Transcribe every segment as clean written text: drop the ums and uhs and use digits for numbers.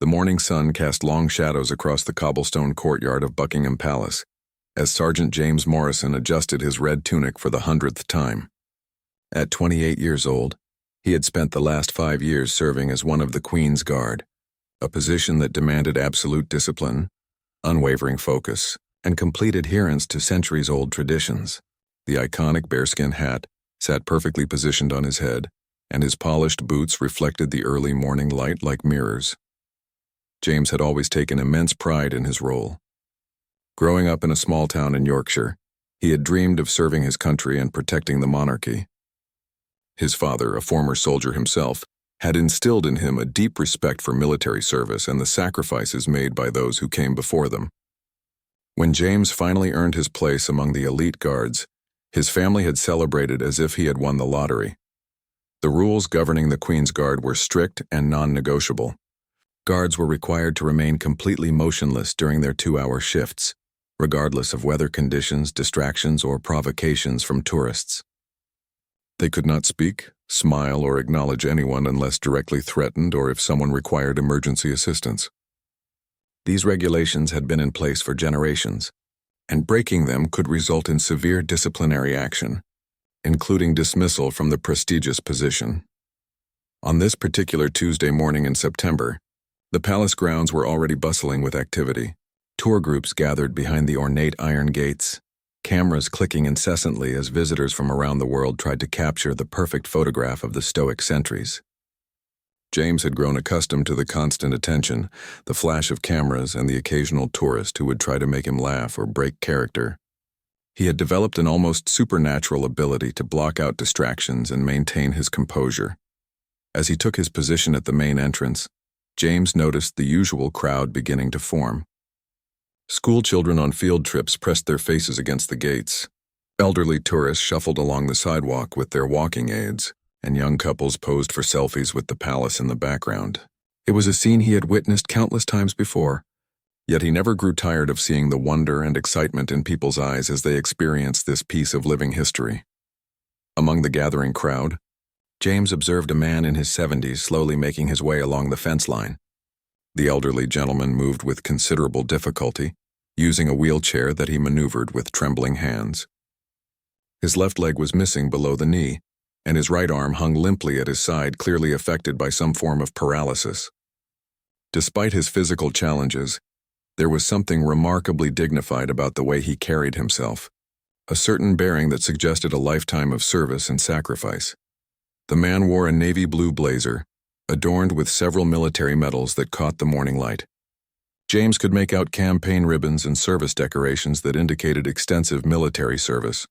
The morning sun cast long shadows across the cobblestone courtyard of Buckingham Palace, as Sergeant James Morrison adjusted his red tunic for the 100th time. At 28 years old, he had spent the last 5 years serving as one of the Queen's Guard, a position that demanded absolute discipline, unwavering focus, and complete adherence to centuries-old traditions. The iconic bearskin hat sat perfectly positioned on his head, and his polished boots reflected the early morning light like mirrors. James had always taken immense pride in his role. Growing up in a small town in Yorkshire, he had dreamed of serving his country and protecting the monarchy. His father, a former soldier himself, had instilled in him a deep respect for military service and the sacrifices made by those who came before them. When James finally earned his place among the elite guards, his family had celebrated as if he had won the lottery. The rules governing the Queen's Guard were strict and non-negotiable. Guards were required to remain completely motionless during their 2-hour shifts, regardless of weather conditions, distractions, or provocations from tourists. They could not speak, smile, or acknowledge anyone unless directly threatened or if someone required emergency assistance. These regulations had been in place for generations, and breaking them could result in severe disciplinary action, including dismissal from the prestigious position. On this particular Tuesday morning in September, the palace grounds were already bustling with activity. Tour groups gathered behind the ornate iron gates, cameras clicking incessantly as visitors from around the world tried to capture the perfect photograph of the stoic sentries. James had grown accustomed to the constant attention, the flash of cameras, and the occasional tourist who would try to make him laugh or break character. He had developed an almost supernatural ability to block out distractions and maintain his composure. As he took his position at the main entrance, James noticed the usual crowd beginning to form. School children on field trips pressed their faces against the gates. Elderly tourists shuffled along the sidewalk with their walking aids, and young couples posed for selfies with the palace in the background. It was a scene he had witnessed countless times before, yet he never grew tired of seeing the wonder and excitement in people's eyes as they experienced this piece of living history. Among the gathering crowd, James observed a man in his 70s slowly making his way along the fence line. The elderly gentleman moved with considerable difficulty, using a wheelchair that he maneuvered with trembling hands. His left leg was missing below the knee, and his right arm hung limply at his side, clearly affected by some form of paralysis. Despite his physical challenges, there was something remarkably dignified about the way he carried himself, a certain bearing that suggested a lifetime of service and sacrifice. The man wore a navy blue blazer, adorned with several military medals that caught the morning light. James could make out campaign ribbons and service decorations that indicated extensive military service,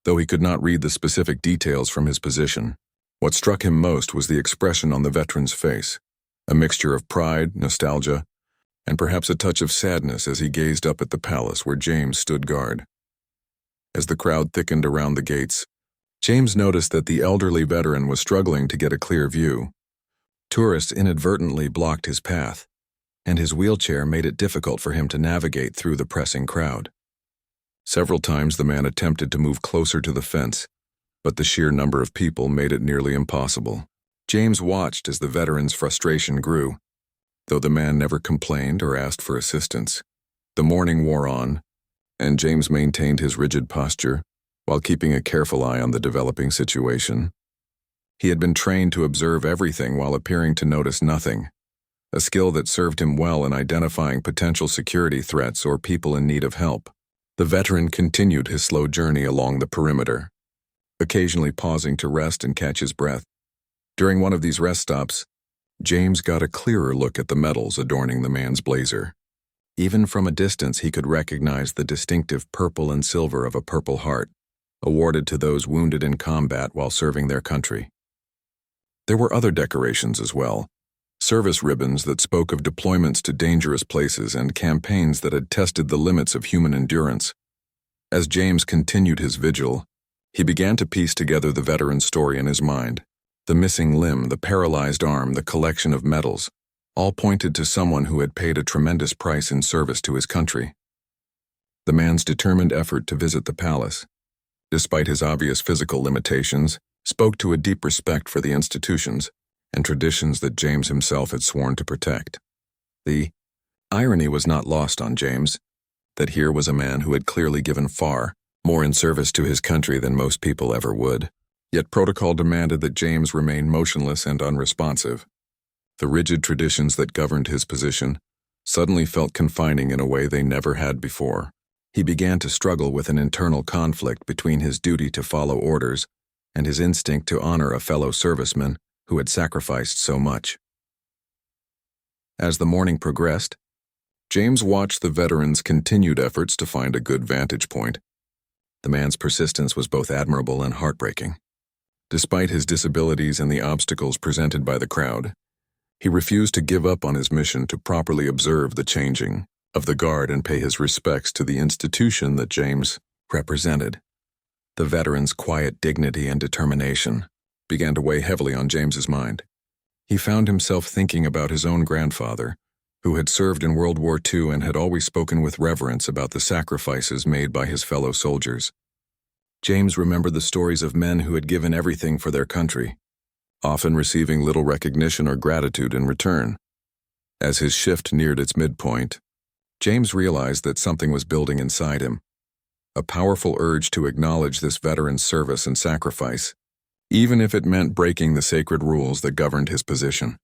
though he could not read the specific details from his position. What struck him most was the expression on the veteran's face, a mixture of pride, nostalgia, and perhaps a touch of sadness as he gazed up at the palace where James stood guard. As the crowd thickened around the gates, James noticed that the elderly veteran was struggling to get a clear view. Tourists inadvertently blocked his path, and his wheelchair made it difficult for him to navigate through the pressing crowd. Several times the man attempted to move closer to the fence, but the sheer number of people made it nearly impossible. James watched as the veteran's frustration grew, though the man never complained or asked for assistance. The morning wore on, and James maintained his rigid posture while keeping a careful eye on the developing situation. He had been trained to observe everything while appearing to notice nothing, a skill that served him well in identifying potential security threats or people in need of help. The veteran continued his slow journey along the perimeter, occasionally pausing to rest and catch his breath. During one of these rest stops, James got a clearer look at the medals adorning the man's blazer. Even from a distance, he could recognize the distinctive purple and silver of a Purple Heart, awarded to those wounded in combat while serving their country. There were other decorations as well, service ribbons that spoke of deployments to dangerous places and campaigns that had tested the limits of human endurance. As James continued his vigil, he began to piece together the veteran's story in his mind. The missing limb, the paralyzed arm, the collection of medals, all pointed to someone who had paid a tremendous price in service to his country. The man's determined effort to visit the palace, despite his obvious physical limitations, spoke to a deep respect for the institutions and traditions that James himself had sworn to protect. The irony was not lost on James, that here was a man who had clearly given far more in service to his country than most people ever would. Yet protocol demanded that James remain motionless and unresponsive. The rigid traditions that governed his position suddenly felt confining in a way they never had before. He began to struggle with an internal conflict between his duty to follow orders and his instinct to honor a fellow serviceman who had sacrificed so much. As the morning progressed, James watched the veteran's continued efforts to find a good vantage point. The man's persistence was both admirable and heartbreaking. Despite his disabilities and the obstacles presented by the crowd, he refused to give up on his mission to properly observe the changing of the guard and pay his respects to the institution that James represented. The veteran's quiet dignity and determination began to weigh heavily on James's mind. He found himself thinking about his own grandfather, who had served in World War II and had always spoken with reverence about the sacrifices made by his fellow soldiers. James remembered the stories of men who had given everything for their country, often receiving little recognition or gratitude in return. As his shift neared its midpoint, James realized that something was building inside him, a powerful urge to acknowledge this veteran's service and sacrifice, even if it meant breaking the sacred rules that governed his position.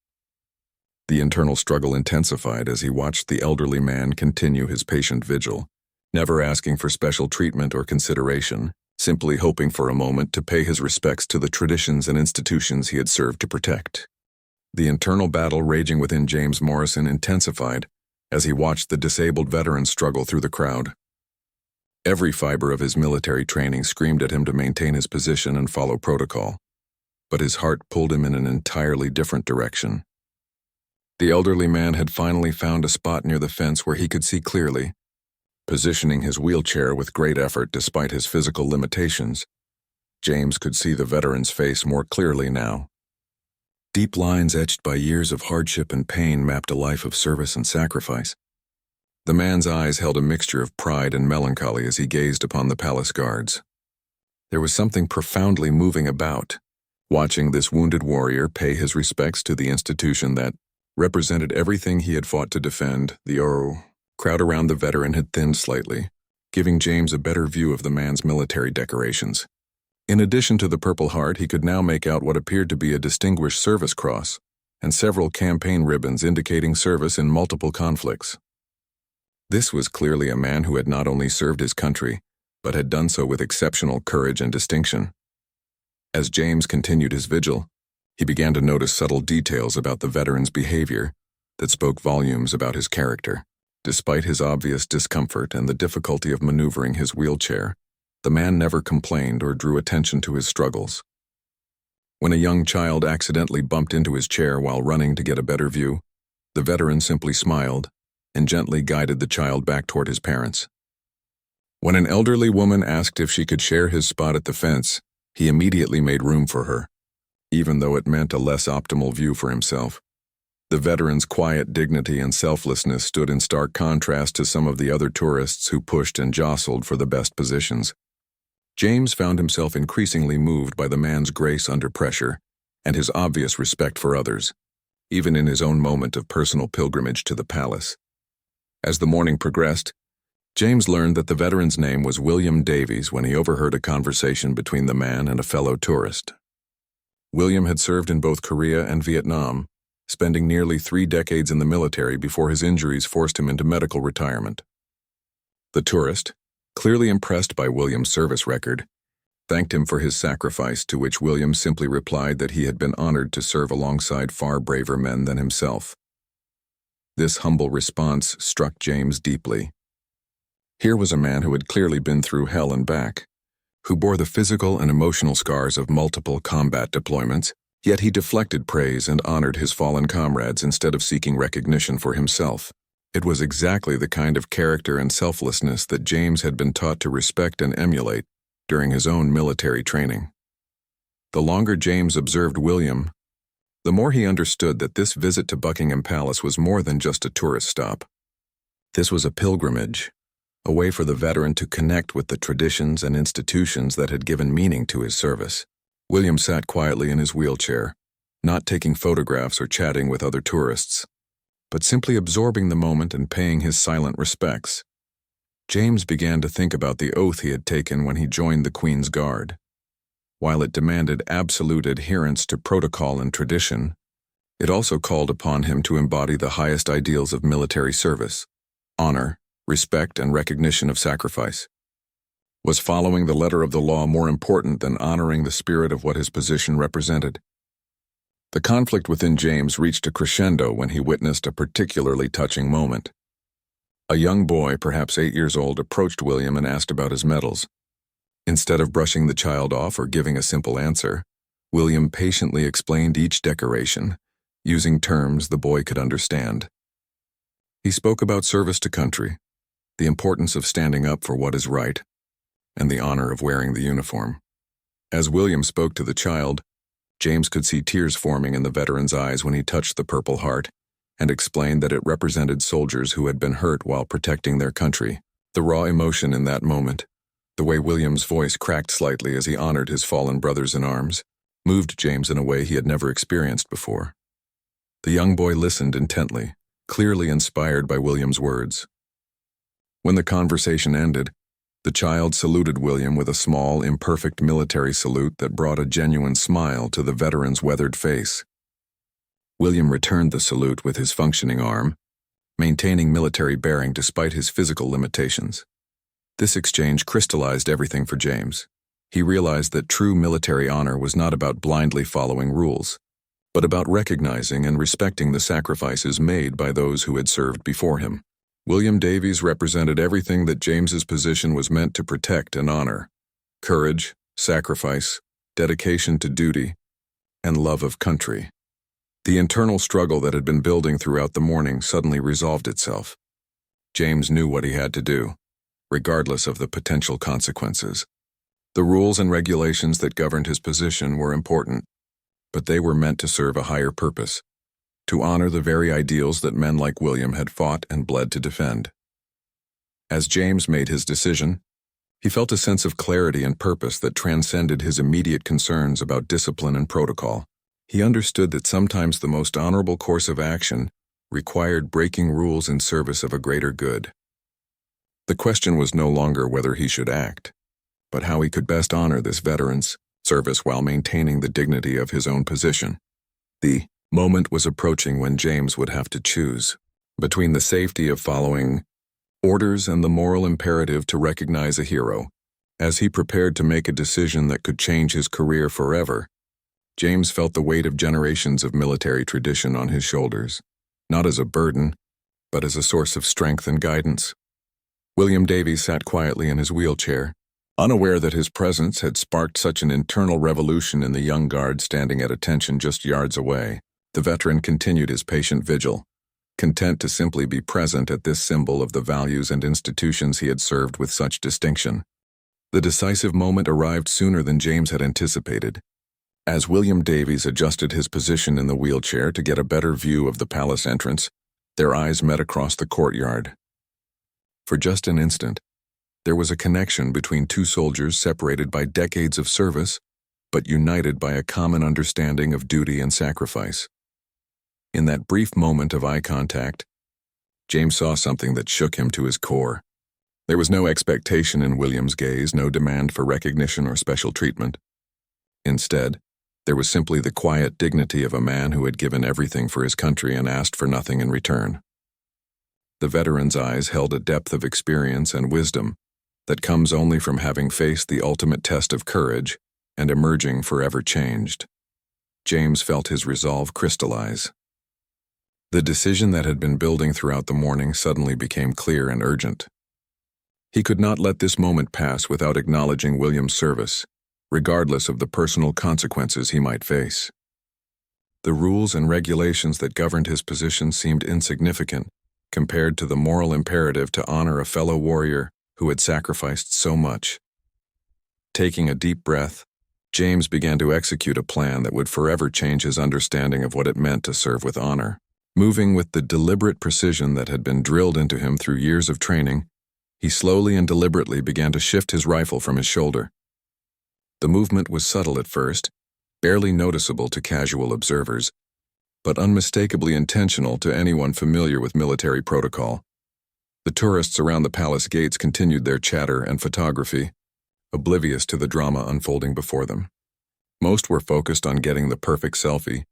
The internal struggle intensified as he watched the elderly man continue his patient vigil, never asking for special treatment or consideration, simply hoping for a moment to pay his respects to the traditions and institutions he had served to protect. The internal battle raging within James Morrison intensified as he watched the disabled veteran struggle through the crowd. Every fiber of his military training screamed at him to maintain his position and follow protocol, but his heart pulled him in an entirely different direction. The elderly man had finally found a spot near the fence where he could see clearly. Positioning his wheelchair with great effort despite his physical limitations, James could see the veteran's face more clearly now. Deep lines etched by years of hardship and pain mapped a life of service and sacrifice. The man's eyes held a mixture of pride and melancholy as he gazed upon the palace guards. There was something profoundly moving about, watching this wounded warrior pay his respects to the institution that represented everything he had fought to defend. The crowd around the veteran had thinned slightly, giving James a better view of the man's military decorations. In addition to the Purple Heart, he could now make out what appeared to be a Distinguished Service Cross and several campaign ribbons indicating service in multiple conflicts. This was clearly a man who had not only served his country, but had done so with exceptional courage and distinction. As James continued his vigil, he began to notice subtle details about the veteran's behavior that spoke volumes about his character. Despite his obvious discomfort and the difficulty of maneuvering his wheelchair, the man never complained or drew attention to his struggles. When a young child accidentally bumped into his chair while running to get a better view, the veteran simply smiled and gently guided the child back toward his parents. When an elderly woman asked if she could share his spot at the fence, he immediately made room for her, even though it meant a less optimal view for himself. The veteran's quiet dignity and selflessness stood in stark contrast to some of the other tourists who pushed and jostled for the best positions. James found himself increasingly moved by the man's grace under pressure and his obvious respect for others, even in his own moment of personal pilgrimage to the palace. As the morning progressed, James learned that the veteran's name was William Davies when he overheard a conversation between the man and a fellow tourist. William had served in both Korea and Vietnam, spending nearly 3 decades in the military before his injuries forced him into medical retirement. The tourist, clearly impressed by William's service record, thanked him for his sacrifice, to which William simply replied that he had been honored to serve alongside far braver men than himself. This humble response struck James deeply. Here was a man who had clearly been through hell and back, who bore the physical and emotional scars of multiple combat deployments, yet he deflected praise and honored his fallen comrades instead of seeking recognition for himself. It was exactly the kind of character and selflessness that James had been taught to respect and emulate during his own military training. The longer James observed William, the more he understood that this visit to Buckingham Palace was more than just a tourist stop. This was a pilgrimage, a way for the veteran to connect with the traditions and institutions that had given meaning to his service. William sat quietly in his wheelchair, not taking photographs or chatting with other tourists. but simply absorbing the moment and paying his silent respects. James began to think about the oath he had taken when he joined the Queen's Guard. While it demanded absolute adherence to protocol and tradition, it also called upon him to embody the highest ideals of military service: honor, respect, and recognition of sacrifice. Was following the letter of the law more important than honoring the spirit of what his position represented? The conflict within James reached a crescendo when he witnessed a particularly touching moment. A young boy, perhaps 8 years old, approached William and asked about his medals. Instead of brushing the child off or giving a simple answer, William patiently explained each decoration, using terms the boy could understand. He spoke about service to country, the importance of standing up for what is right, and the honor of wearing the uniform. As William spoke to the child, James could see tears forming in the veteran's eyes when he touched the Purple Heart and explained that it represented soldiers who had been hurt while protecting their country. The raw emotion in that moment, the way William's voice cracked slightly as he honored his fallen brothers in arms, moved James in a way he had never experienced before. The young boy listened intently, clearly inspired by William's words. When the conversation ended, the child saluted William with a small, imperfect military salute that brought a genuine smile to the veteran's weathered face. William returned the salute with his functioning arm, maintaining military bearing despite his physical limitations. This exchange crystallized everything for James. He realized that true military honor was not about blindly following rules, but about recognizing and respecting the sacrifices made by those who had served before him. William Davies represented everything that James's position was meant to protect and honor: courage, sacrifice, dedication to duty, and love of country. The internal struggle that had been building throughout the morning suddenly resolved itself. James knew what he had to do, regardless of the potential consequences. The rules and regulations that governed his position were important, but they were meant to serve a higher purpose: to honor the very ideals that men like William had fought and bled to defend. As James made his decision, he felt a sense of clarity and purpose that transcended his immediate concerns about discipline and protocol. He understood that sometimes the most honorable course of action required breaking rules in service of a greater good. The question was no longer whether he should act, but how he could best honor this veteran's service while maintaining the dignity of his own position. The moment was approaching when James would have to choose between the safety of following orders and the moral imperative to recognize a hero. As he prepared to make a decision that could change his career forever, James felt the weight of generations of military tradition on his shoulders, not as a burden, but as a source of strength and guidance. William Davies sat quietly in his wheelchair, unaware that his presence had sparked such an internal revolution in the young guard standing at attention just yards away. The veteran continued his patient vigil, content to simply be present at this symbol of the values and institutions he had served with such distinction. The decisive moment arrived sooner than James had anticipated. As William Davies adjusted his position in the wheelchair to get a better view of the palace entrance, their eyes met across the courtyard. For just an instant, there was a connection between two soldiers separated by decades of service, but united by a common understanding of duty and sacrifice. In that brief moment of eye contact, James saw something that shook him to his core. There was no expectation in William's gaze, no demand for recognition or special treatment. Instead, there was simply the quiet dignity of a man who had given everything for his country and asked for nothing in return. The veteran's eyes held a depth of experience and wisdom that comes only from having faced the ultimate test of courage and emerging forever changed. James felt his resolve crystallize. The decision that had been building throughout the morning suddenly became clear and urgent. He could not let this moment pass without acknowledging William's service, regardless of the personal consequences he might face. The rules and regulations that governed his position seemed insignificant compared to the moral imperative to honor a fellow warrior who had sacrificed so much. Taking a deep breath, James began to execute a plan that would forever change his understanding of what it meant to serve with honor. Moving with the deliberate precision that had been drilled into him through years of training, he slowly and deliberately began to shift his rifle from his shoulder. The movement was subtle at first, barely noticeable to casual observers, but unmistakably intentional to anyone familiar with military protocol. The tourists around the palace gates continued their chatter and photography, oblivious to the drama unfolding before them. Most were focused on getting the perfect selfie,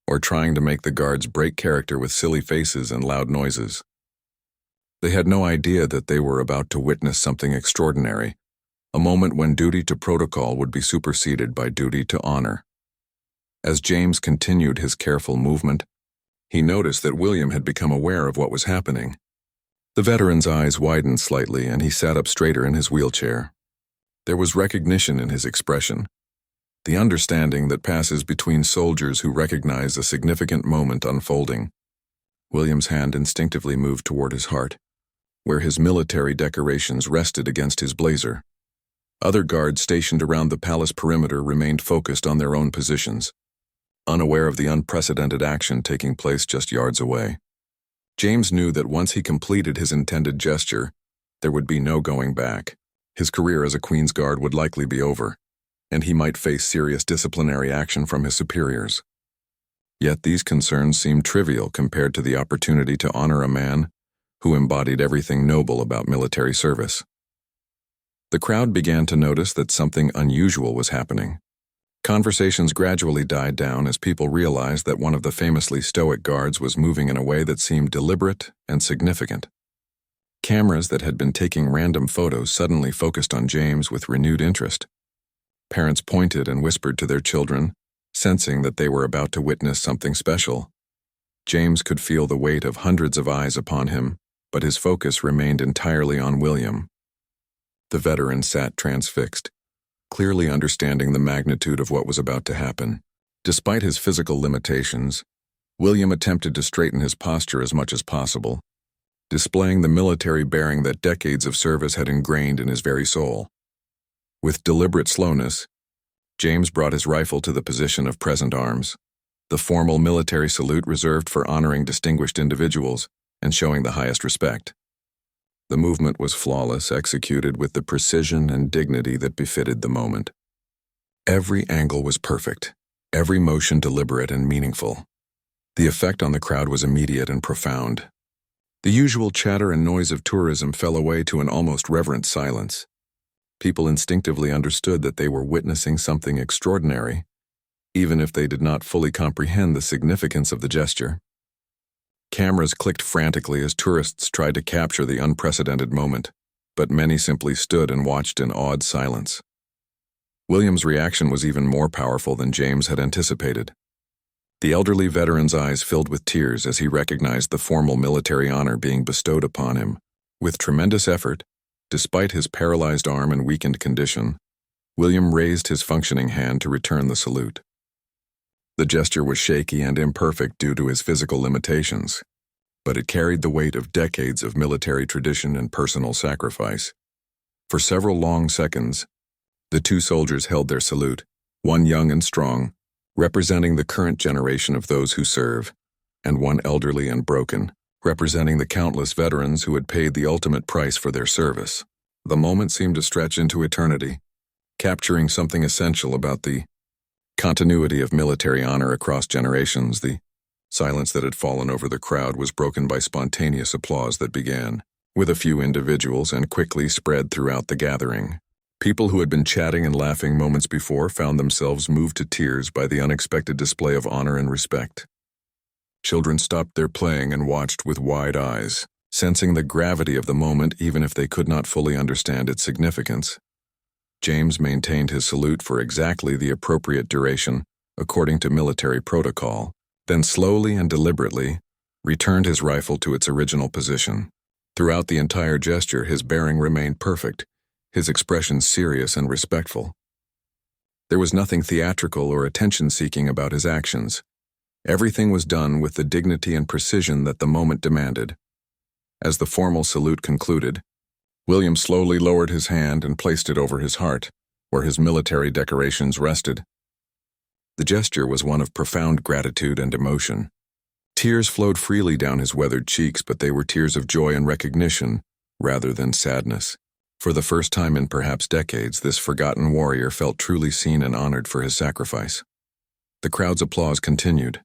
or trying to make the guards break character with silly faces and loud noises. They had no idea that they were about to witness something extraordinary, a moment when duty to protocol would be superseded by duty to honor. As James continued his careful movement, he noticed that William had become aware of what was happening. The veteran's eyes widened slightly and he sat up straighter in his wheelchair. There was recognition in his expression, the understanding that passes between soldiers who recognize a significant moment unfolding. William's hand instinctively moved toward his heart, where his military decorations rested against his blazer. Other guards stationed around the palace perimeter remained focused on their own positions, unaware of the unprecedented action taking place just yards away. James knew that once he completed his intended gesture, there would be no going back. His career as a Queen's Guard would likely be over, and he might face serious disciplinary action from his superiors. Yet these concerns seemed trivial compared to the opportunity to honor a man who embodied everything noble about military service. The crowd began to notice that something unusual was happening. Conversations gradually died down as people realized that one of the famously stoic guards was moving in a way that seemed deliberate and significant. Cameras that had been taking random photos suddenly focused on James with renewed interest. Parents pointed and whispered to their children, sensing that they were about to witness something special. James could feel the weight of hundreds of eyes upon him, but his focus remained entirely on William. The veteran sat transfixed, clearly understanding the magnitude of what was about to happen. Despite his physical limitations, William attempted to straighten his posture as much as possible, displaying the military bearing that decades of service had ingrained in his very soul. With deliberate slowness, James brought his rifle to the position of present arms, the formal military salute reserved for honoring distinguished individuals and showing the highest respect. The movement was flawless, executed with the precision and dignity that befitted the moment. Every angle was perfect, every motion deliberate and meaningful. The effect on the crowd was immediate and profound. The usual chatter and noise of tourism fell away to an almost reverent silence. People instinctively understood that they were witnessing something extraordinary, even if they did not fully comprehend the significance of the gesture. Cameras clicked frantically as tourists tried to capture the unprecedented moment, but many simply stood and watched in awed silence. William's reaction was even more powerful than James had anticipated. The elderly veteran's eyes filled with tears as he recognized the formal military honor being bestowed upon him. With tremendous effort, despite his paralyzed arm and weakened condition, William raised his functioning hand to return the salute. The gesture was shaky and imperfect due to his physical limitations, but it carried the weight of decades of military tradition and personal sacrifice. For several long seconds, the two soldiers held their salute, one young and strong, representing the current generation of those who serve, and one elderly and broken, representing the countless veterans who had paid the ultimate price for their service. The moment seemed to stretch into eternity, capturing something essential about the continuity of military honor across generations. The silence that had fallen over the crowd was broken by spontaneous applause that began with a few individuals and quickly spread throughout the gathering. People who had been chatting and laughing moments before found themselves moved to tears by the unexpected display of honor and respect. Children stopped their playing and watched with wide eyes, sensing the gravity of the moment even if they could not fully understand its significance. James maintained his salute for exactly the appropriate duration, according to military protocol, then slowly and deliberately returned his rifle to its original position. Throughout the entire gesture, his bearing remained perfect, his expression serious and respectful. There was nothing theatrical or attention-seeking about his actions. Everything was done with the dignity and precision that the moment demanded. As the formal salute concluded, William slowly lowered his hand and placed it over his heart, where his military decorations rested. The gesture was one of profound gratitude and emotion. Tears flowed freely down his weathered cheeks, but they were tears of joy and recognition, rather than sadness. For the first time in perhaps decades, this forgotten warrior felt truly seen and honored for his sacrifice. The crowd's applause continued,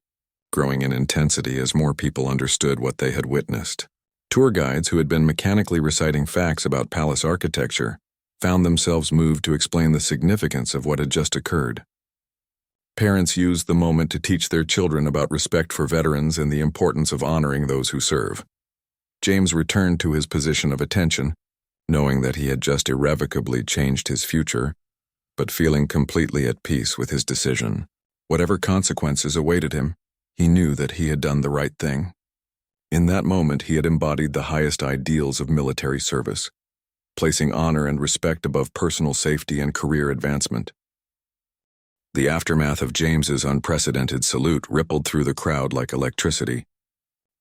growing in intensity as more people understood what they had witnessed. Tour guides who had been mechanically reciting facts about palace architecture found themselves moved to explain the significance of what had just occurred. Parents used the moment to teach their children about respect for veterans and the importance of honoring those who serve. James returned to his position of attention, knowing that he had just irrevocably changed his future, but feeling completely at peace with his decision. Whatever consequences awaited him, he knew that he had done the right thing. In that moment, he had embodied the highest ideals of military service, placing honor and respect above personal safety and career advancement. The aftermath of James's unprecedented salute rippled through the crowd like electricity.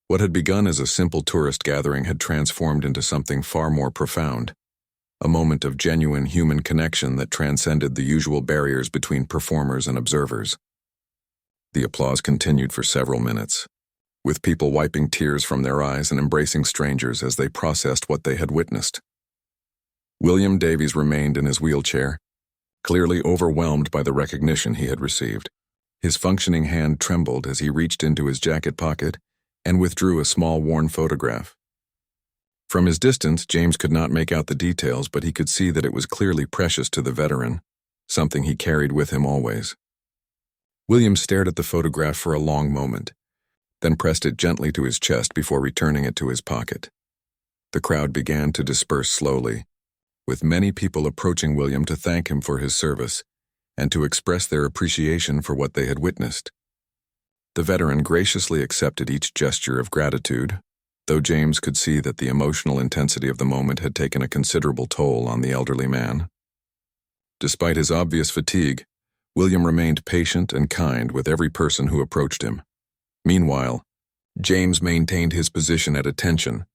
What had begun as a simple tourist gathering had transformed into something far more profound, a moment of genuine human connection that transcended the usual barriers between performers and observers. The applause continued for several minutes, with people wiping tears from their eyes and embracing strangers as they processed what they had witnessed. William Davies remained in his wheelchair, clearly overwhelmed by the recognition he had received. His functioning hand trembled as he reached into his jacket pocket and withdrew a small worn photograph. From his distance, James could not make out the details, but he could see that it was clearly precious to the veteran, something he carried with him always. William stared at the photograph for a long moment, then pressed it gently to his chest before returning it to his pocket. The crowd began to disperse slowly, with many people approaching William to thank him for his service and to express their appreciation for what they had witnessed. The veteran graciously accepted each gesture of gratitude, though James could see that the emotional intensity of the moment had taken a considerable toll on the elderly man. Despite his obvious fatigue, William remained patient and kind with every person who approached him. Meanwhile, James maintained his position at attention,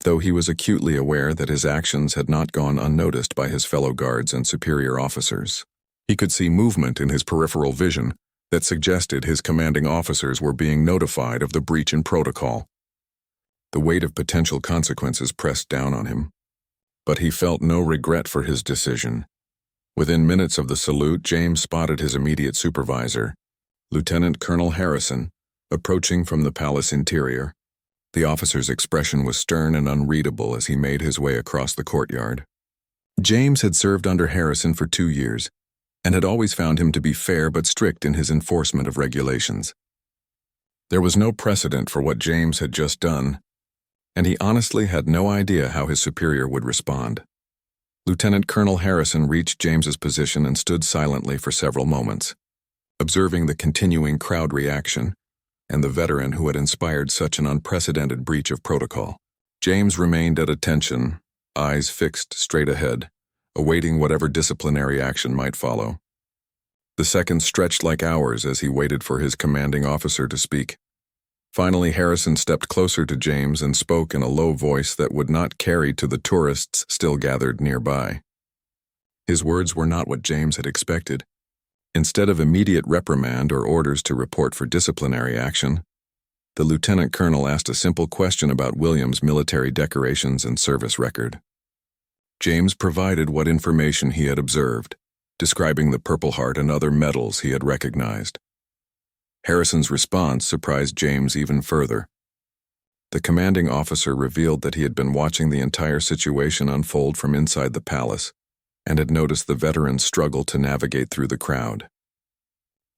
though he was acutely aware that his actions had not gone unnoticed by his fellow guards and superior officers. He could see movement in his peripheral vision that suggested his commanding officers were being notified of the breach in protocol. The weight of potential consequences pressed down on him, but he felt no regret for his decision. Within minutes of the salute, James spotted his immediate supervisor, Lieutenant Colonel Harrison, approaching from the palace interior. The officer's expression was stern and unreadable as he made his way across the courtyard. James had served under Harrison for 2 years, and had always found him to be fair but strict in his enforcement of regulations. There was no precedent for what James had just done, and he honestly had no idea how his superior would respond. Lieutenant Colonel Harrison reached James's position and stood silently for several moments, observing the continuing crowd reaction and the veteran who had inspired such an unprecedented breach of protocol. James remained at attention, eyes fixed straight ahead, awaiting whatever disciplinary action might follow. The seconds stretched like hours as he waited for his commanding officer to speak. Finally, Harrison stepped closer to James and spoke in a low voice that would not carry to the tourists still gathered nearby. His words were not what James had expected. Instead of immediate reprimand or orders to report for disciplinary action, the lieutenant colonel asked a simple question about William's military decorations and service record. James provided what information he had observed, describing the Purple Heart and other medals he had recognized. Harrison's response surprised James even further. The commanding officer revealed that he had been watching the entire situation unfold from inside the palace and had noticed the veteran's struggle to navigate through the crowd.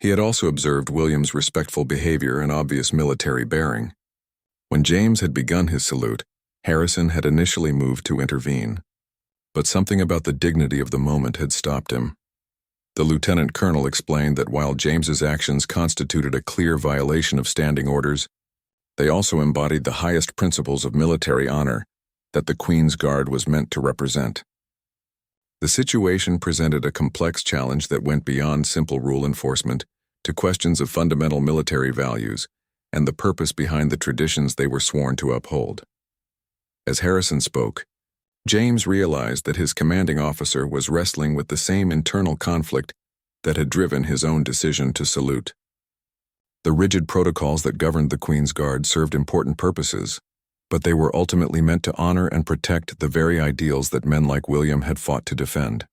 He had also observed William's respectful behavior and obvious military bearing. When James had begun his salute, Harrison had initially moved to intervene, but something about the dignity of the moment had stopped him. The lieutenant colonel explained that while James's actions constituted a clear violation of standing orders, they also embodied the highest principles of military honor that the Queen's Guard was meant to represent. The situation presented a complex challenge that went beyond simple rule enforcement to questions of fundamental military values and the purpose behind the traditions they were sworn to uphold. As Harrison spoke, James realized that his commanding officer was wrestling with the same internal conflict that had driven his own decision to salute. The rigid protocols that governed the Queen's Guard served important purposes, but they were ultimately meant to honor and protect the very ideals that men like William had fought to defend.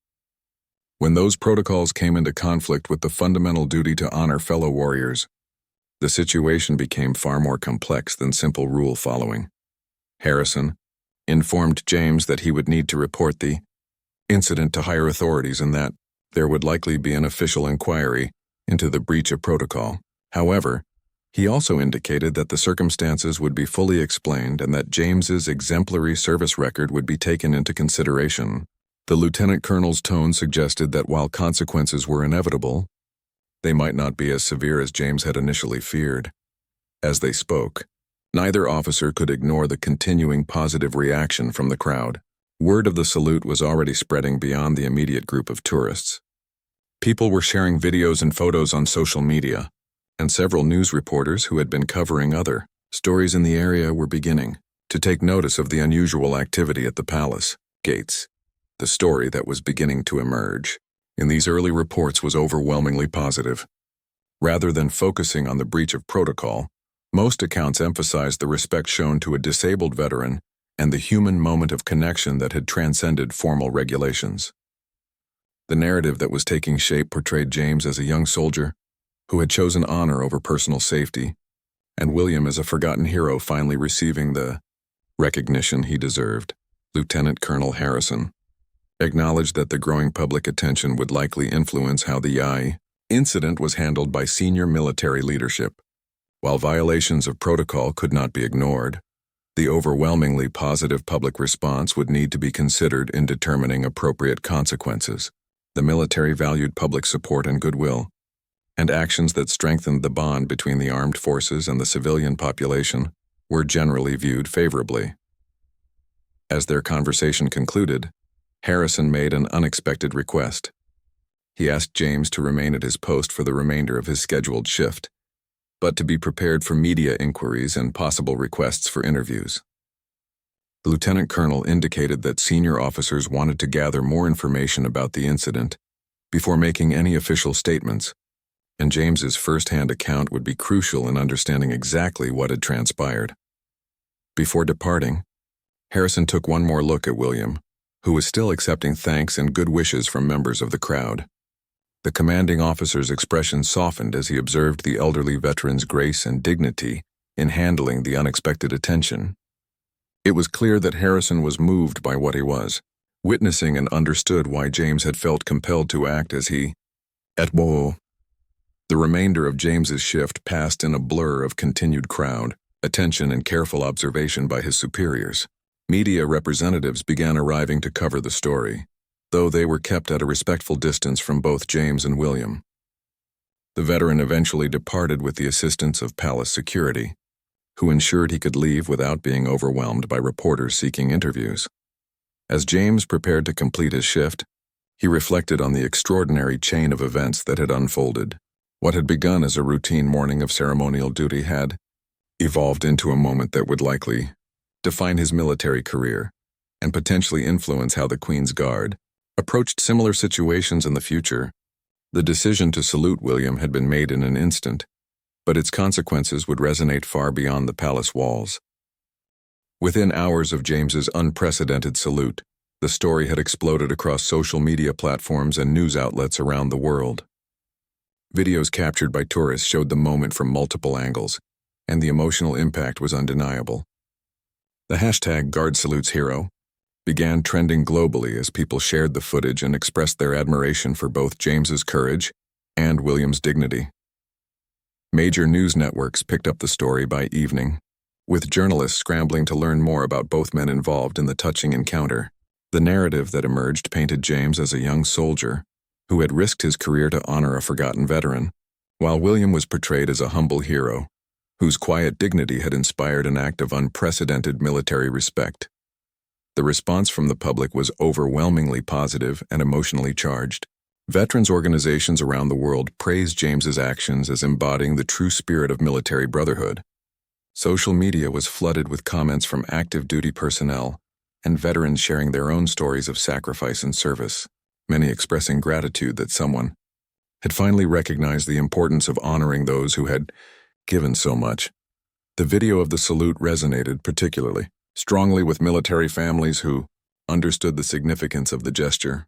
When those protocols came into conflict with the fundamental duty to honor fellow warriors, The situation became far more complex than simple rule following. Harrison informed James that he would need to report the incident to higher authorities and that there would likely be an official inquiry into the breach of protocol. However, he also indicated that the circumstances would be fully explained and that James's exemplary service record would be taken into consideration. The lieutenant colonel's tone suggested that while consequences were inevitable, they might not be as severe as James had initially feared. As they spoke, neither officer could ignore the continuing positive reaction from the crowd. Word of the salute was already spreading beyond the immediate group of tourists. People were sharing videos and photos on social media, and several news reporters who had been covering other stories in the area were beginning to take notice of the unusual activity at the palace gates. The story that was beginning to emerge in these early reports was overwhelmingly positive. Rather than focusing on the breach of protocol, most accounts emphasized the respect shown to a disabled veteran and the human moment of connection that had transcended formal regulations. The narrative that was taking shape portrayed James as a young soldier who had chosen honor over personal safety, and William as a forgotten hero finally receiving the recognition he deserved. Lieutenant Colonel Harrison acknowledged that the growing public attention would likely influence how the incident was handled by senior military leadership. While violations of protocol could not be ignored, the overwhelmingly positive public response would need to be considered in determining appropriate consequences. The military valued public support and goodwill, and actions that strengthened the bond between the armed forces and the civilian population were generally viewed favorably. As their conversation concluded, Harrison made an unexpected request. He asked James to remain at his post for the remainder of his scheduled shift, but to be prepared for media inquiries and possible requests for interviews. The lieutenant colonel indicated that senior officers wanted to gather more information about the incident before making any official statements, and James's first-hand account would be crucial in understanding exactly what had transpired. Before departing, Harrison took one more look at William, who was still accepting thanks and good wishes from members of the crowd. The commanding officer's expression softened as he observed the elderly veteran's grace and dignity in handling the unexpected attention. It was clear that Harrison was moved by what he was witnessing and understood why James had felt compelled to act as he at woe. The remainder of James's shift passed in a blur of continued crowd, attention and careful observation by his superiors. Media representatives began arriving to cover the story, though they were kept at a respectful distance from both James and William. The veteran eventually departed with the assistance of palace security, who ensured he could leave without being overwhelmed by reporters seeking interviews. As James prepared to complete his shift, he reflected on the extraordinary chain of events that had unfolded. What had begun as a routine morning of ceremonial duty had evolved into a moment that would likely define his military career and potentially influence how the Queen's Guard approached similar situations in the future. The decision to salute William had been made in an instant, but its consequences would resonate far beyond the palace walls. Within hours of James's unprecedented salute, the story had exploded across social media platforms and news outlets around the world. Videos captured by tourists showed the moment from multiple angles, and the emotional impact was undeniable. The hashtag #GuardSalutesHero began trending globally as people shared the footage and expressed their admiration for both James's courage and William's dignity. Major news networks picked up the story by evening, with journalists scrambling to learn more about both men involved in the touching encounter. The narrative that emerged painted James as a young soldier who had risked his career to honor a forgotten veteran, while William was portrayed as a humble hero whose quiet dignity had inspired an act of unprecedented military respect. The response from the public was overwhelmingly positive and emotionally charged. Veterans organizations around the world praised James's actions as embodying the true spirit of military brotherhood. Social media was flooded with comments from active duty personnel and veterans sharing their own stories of sacrifice and service, many expressing gratitude that someone had finally recognized the importance of honoring those who had given so much. The video of the salute resonated particularly strongly with military families who understood the significance of the gesture.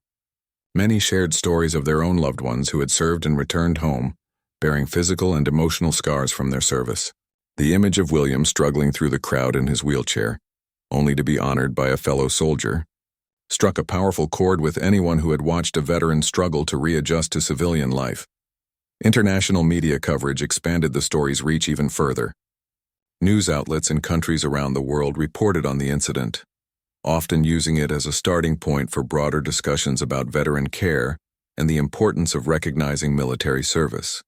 Many shared stories of their own loved ones who had served and returned home, bearing physical and emotional scars from their service. The image of William struggling through the crowd in his wheelchair, only to be honored by a fellow soldier, struck a powerful chord with anyone who had watched a veteran struggle to readjust to civilian life. International media coverage expanded the story's reach even further. News outlets in countries around the world reported on the incident, often using it as a starting point for broader discussions about veteran care and the importance of recognizing military service.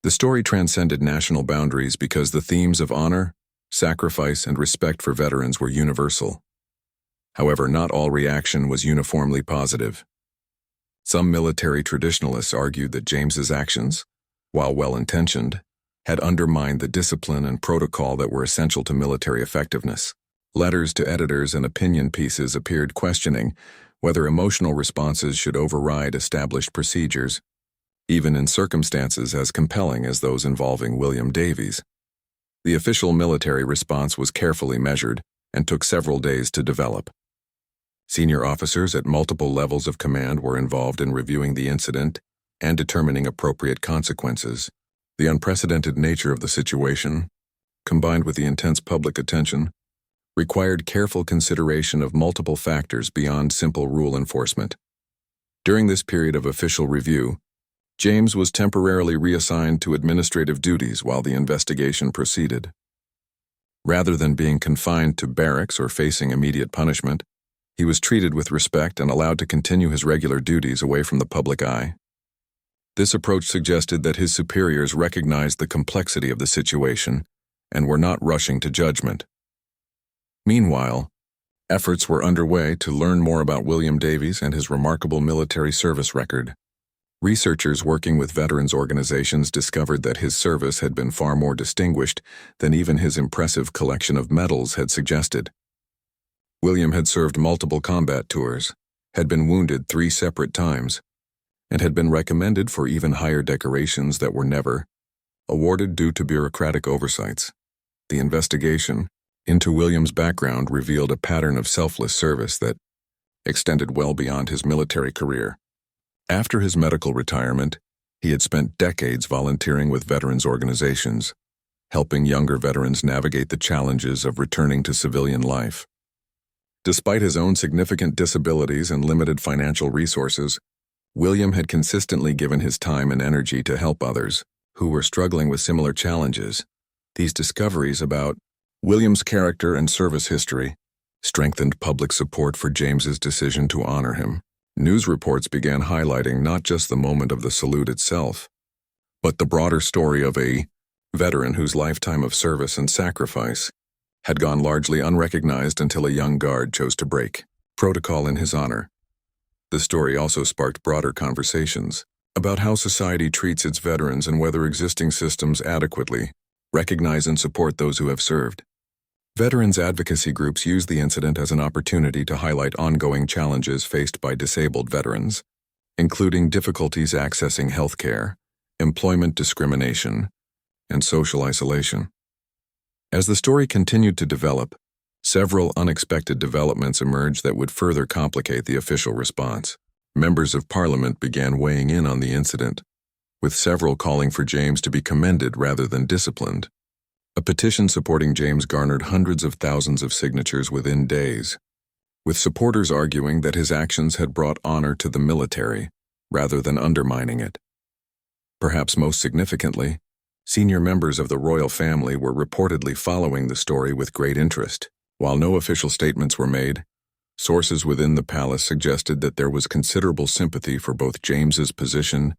The story transcended national boundaries because the themes of honor, sacrifice, and respect for veterans were universal. However, not all reaction was uniformly positive. Some military traditionalists argued that James's actions, while well-intentioned, had undermined the discipline and protocol that were essential to military effectiveness. Letters to editors and opinion pieces appeared questioning whether emotional responses should override established procedures, even in circumstances as compelling as those involving William Davies. The official military response was carefully measured and took several days to develop. Senior officers at multiple levels of command were involved in reviewing the incident and determining appropriate consequences. The unprecedented nature of the situation, combined with the intense public attention, required careful consideration of multiple factors beyond simple rule enforcement. During this period of official review, James was temporarily reassigned to administrative duties while the investigation proceeded. Rather than being confined to barracks or facing immediate punishment, he was treated with respect and allowed to continue his regular duties away from the public eye. This approach suggested that his superiors recognized the complexity of the situation and were not rushing to judgment. Meanwhile, efforts were underway to learn more about William Davies and his remarkable military service record. Researchers working with veterans organizations discovered that his service had been far more distinguished than even his impressive collection of medals had suggested. William had served multiple combat tours, had been wounded 3 separate times, and had been recommended for even higher decorations that were never awarded due to bureaucratic oversights. The investigation into William's background revealed a pattern of selfless service that extended well beyond his military career. After his medical retirement, he had spent decades volunteering with veterans organizations, helping younger veterans navigate the challenges of returning to civilian life. Despite his own significant disabilities and limited financial resources, William had consistently given his time and energy to help others who were struggling with similar challenges. These discoveries about William's character and service history strengthened public support for James's decision to honor him. News reports began highlighting not just the moment of the salute itself, but the broader story of a veteran whose lifetime of service and sacrifice had gone largely unrecognized until a young guard chose to break protocol in his honor. The story also sparked broader conversations about how society treats its veterans and whether existing systems adequately recognize and support those who have served. Veterans advocacy groups used the incident as an opportunity to highlight ongoing challenges faced by disabled veterans, including difficulties accessing health care, employment discrimination, and social isolation. As the story continued to develop, several unexpected developments emerged that would further complicate the official response. Members of Parliament began weighing in on the incident, with several calling for James to be commended rather than disciplined. A petition supporting James garnered hundreds of thousands of signatures within days, with supporters arguing that his actions had brought honor to the military rather than undermining it. Perhaps most significantly, senior members of the royal family were reportedly following the story with great interest. While no official statements were made, sources within the palace suggested that there was considerable sympathy for both James's position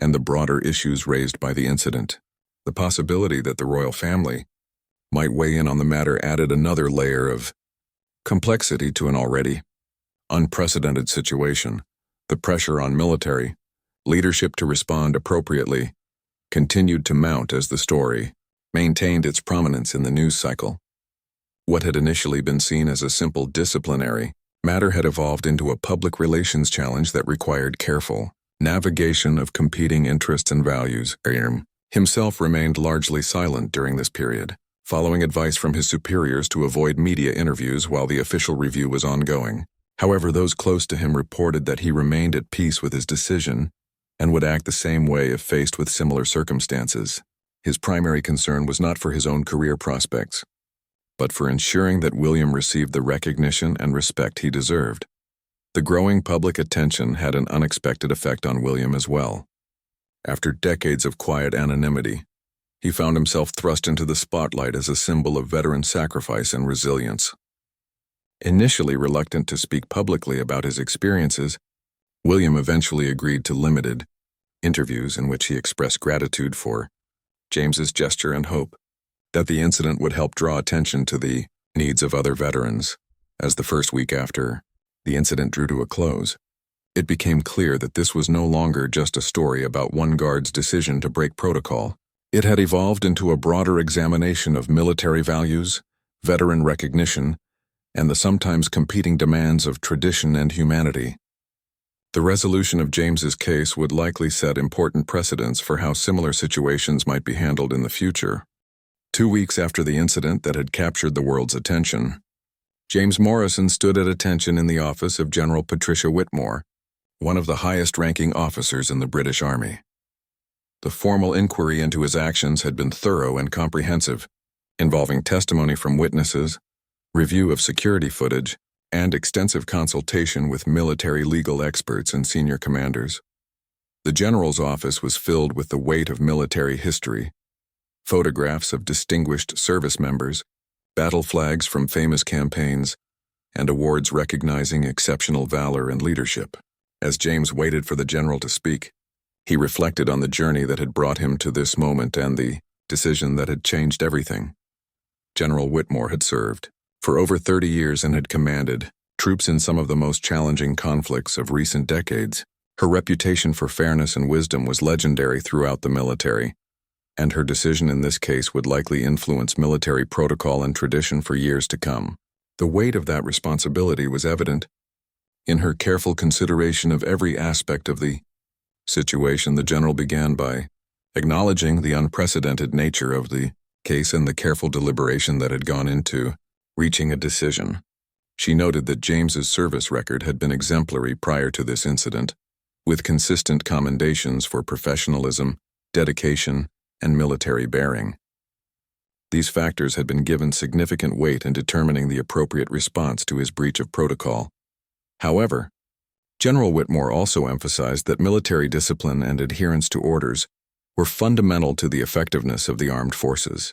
and the broader issues raised by the incident. The possibility that the royal family might weigh in on the matter added another layer of complexity to an already unprecedented situation. The pressure on military leadership to respond appropriately continued to mount as the story maintained its prominence in the news cycle. What had initially been seen as a simple disciplinary matter had evolved into a public relations challenge that required careful navigation of competing interests and values. William himself remained largely silent during this period, following advice from his superiors to avoid media interviews while the official review was ongoing. However, those close to him reported that he remained at peace with his decision and would act the same way if faced with similar circumstances. His primary concern was not for his own career prospects, but for ensuring that William received the recognition and respect he deserved. The growing public attention had an unexpected effect on William as well. After decades of quiet anonymity, he found himself thrust into the spotlight as a symbol of veteran sacrifice and resilience. Initially reluctant to speak publicly about his experiences, William eventually agreed to limited interviews in which he expressed gratitude for James's gesture and hope that the incident would help draw attention to the needs of other veterans. As the first week after the incident drew to a close, it became clear that this was no longer just a story about one guard's decision to break protocol. It had evolved into a broader examination of military values, veteran recognition, and the sometimes competing demands of tradition and humanity. The resolution of James's case would likely set important precedents for how similar situations might be handled in the future. 2 weeks after the incident that had captured the world's attention, James Morrison stood at attention in the office of General Patricia Whitmore, one of the highest-ranking officers in the British Army. The formal inquiry into his actions had been thorough and comprehensive, involving testimony from witnesses, review of security footage, and extensive consultation with military legal experts and senior commanders. The general's office was filled with the weight of military history, photographs of distinguished service members, battle flags from famous campaigns, and awards recognizing exceptional valor and leadership. As James waited for the general to speak, he reflected on the journey that had brought him to this moment and the decision that had changed everything. General Whitmore had served for over 30 years and had commanded troops in some of the most challenging conflicts of recent decades. Her reputation for fairness and wisdom was legendary throughout the military, and her decision in this case would likely influence military protocol and tradition for years to come. The weight of that responsibility was evident in her careful consideration of every aspect of the situation. The general began by acknowledging the unprecedented nature of the case and the careful deliberation that had gone into reaching a decision. She noted that James's service record had been exemplary prior to this incident, with consistent commendations for professionalism, dedication, and military bearing. These factors had been given significant weight in determining the appropriate response to his breach of protocol. However, General Whitmore also emphasized that military discipline and adherence to orders were fundamental to the effectiveness of the armed forces.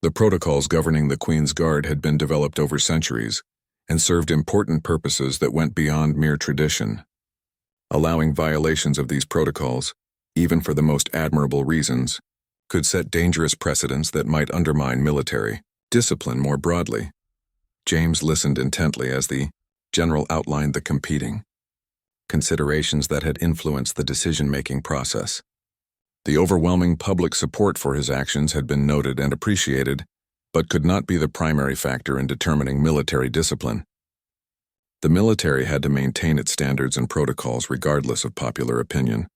The protocols governing the Queen's Guard had been developed over centuries and served important purposes that went beyond mere tradition. Allowing violations of these protocols, even for the most admirable reasons, could set dangerous precedents that might undermine military discipline more broadly. James listened intently as the general outlined the competing considerations that had influenced the decision-making process. The overwhelming public support for his actions had been noted and appreciated, but could not be the primary factor in determining military discipline. The military had to maintain its standards and protocols regardless of popular opinion,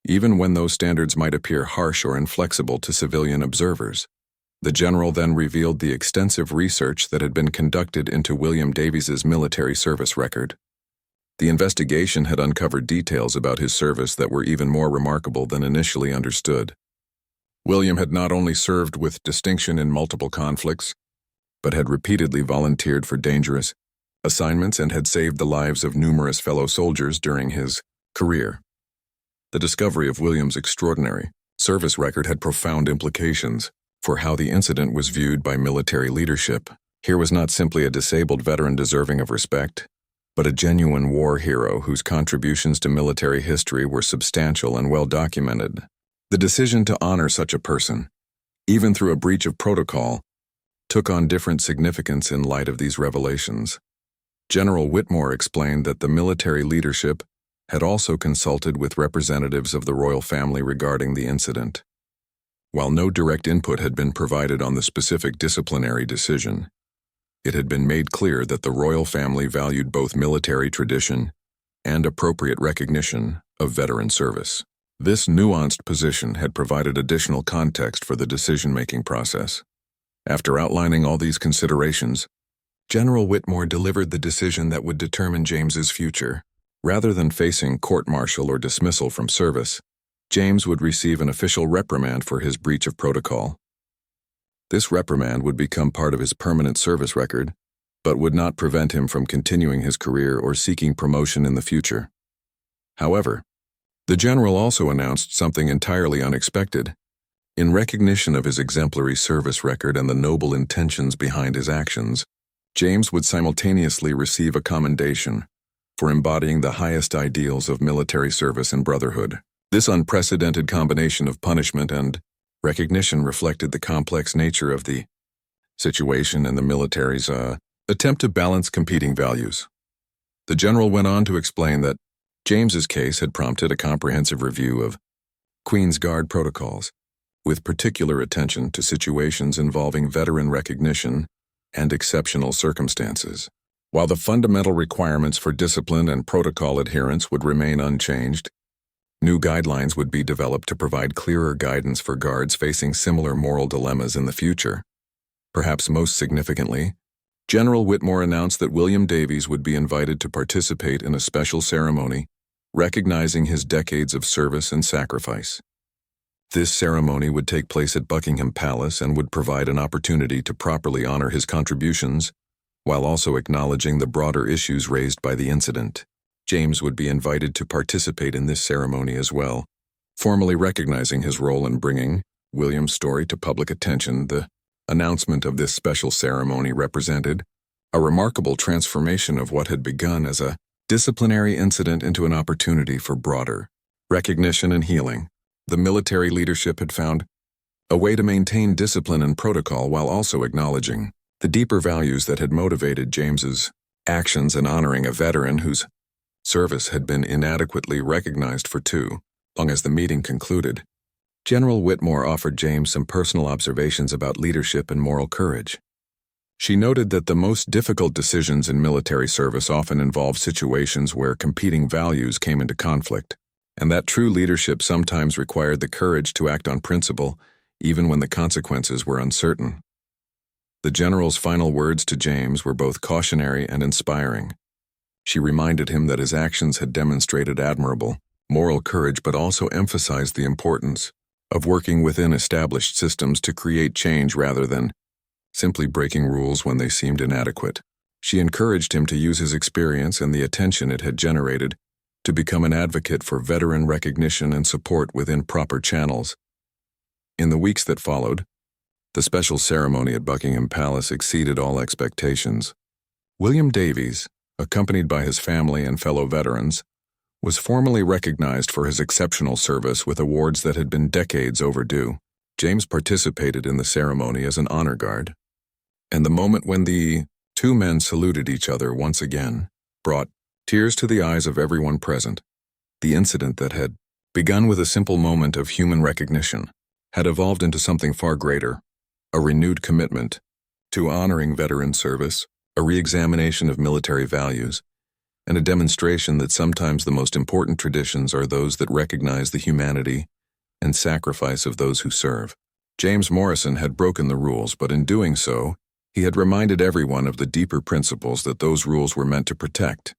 even when those standards might appear harsh or inflexible to civilian observers. The general then revealed the extensive research that had been conducted into William Davies's military service record. The investigation had uncovered details about his service that were even more remarkable than initially understood. William had not only served with distinction in multiple conflicts, but had repeatedly volunteered for dangerous assignments and had saved the lives of numerous fellow soldiers during his career. The discovery of William's extraordinary service record had profound implications for how the incident was viewed by military leadership. Here was not simply a disabled veteran deserving of respect, but a genuine war hero whose contributions to military history were substantial and well documented. The decision to honor such a person, even through a breach of protocol, took on different significance in light of these revelations. General Whitmore explained that the military leadership had also consulted with representatives of the royal family regarding the incident. While no direct input had been provided on the specific disciplinary decision, it had been made clear that the royal family valued both military tradition and appropriate recognition of veteran service. This nuanced position had provided additional context for the decision-making process. After outlining all these considerations, General Whitmore delivered the decision that would determine James's future. Rather than facing court-martial or dismissal from service, James would receive an official reprimand for his breach of protocol. This reprimand would become part of his permanent service record, but would not prevent him from continuing his career or seeking promotion in the future. However, the general also announced something entirely unexpected. In recognition of his exemplary service record and the noble intentions behind his actions, James would simultaneously receive a commendation for embodying the highest ideals of military service and brotherhood. This unprecedented combination of punishment and recognition reflected the complex nature of the situation and the military's attempt to balance competing values. The general went on to explain that James's case had prompted a comprehensive review of Queen's Guard protocols, with particular attention to situations involving veteran recognition and exceptional circumstances. While the fundamental requirements for discipline and protocol adherence would remain unchanged, new guidelines would be developed to provide clearer guidance for guards facing similar moral dilemmas in the future. Perhaps most significantly, General Whitmore announced that William Davies would be invited to participate in a special ceremony recognizing his decades of service and sacrifice. This ceremony would take place at Buckingham Palace and would provide an opportunity to properly honor his contributions, while also acknowledging the broader issues raised by the incident. James would be invited to participate in this ceremony as well, formally recognizing his role in bringing William's story to public attention. The announcement of this special ceremony represented a remarkable transformation of what had begun as a disciplinary incident into an opportunity for broader recognition and healing. The military leadership had found a way to maintain discipline and protocol while also acknowledging the deeper values that had motivated James's actions in honoring a veteran whose service had been inadequately recognized for too long. As the meeting concluded, General Whitmore offered James some personal observations about leadership and moral courage. She noted that the most difficult decisions in military service often involve situations where competing values came into conflict, and that true leadership sometimes required the courage to act on principle, even when the consequences were uncertain. The general's final words to James were both cautionary and inspiring. She reminded him that his actions had demonstrated admirable moral courage, but also emphasized the importance of working within established systems to create change rather than simply breaking rules when they seemed inadequate. She encouraged him to use his experience and the attention it had generated to become an advocate for veteran recognition and support within proper channels. In the weeks that followed, the special ceremony at Buckingham Palace exceeded all expectations. William Davies, accompanied by his family and fellow veterans, was formally recognized for his exceptional service with awards that had been decades overdue. James participated in the ceremony as an honor guard, and the moment when the two men saluted each other once again brought tears to the eyes of everyone present. The incident that had begun with a simple moment of human recognition had evolved into something far greater, a renewed commitment to honoring veteran service, a re-examination of military values, and a demonstration that sometimes the most important traditions are those that recognize the humanity and sacrifice of those who serve. James Morrison had broken the rules, but in doing so, he had reminded everyone of the deeper principles that those rules were meant to protect.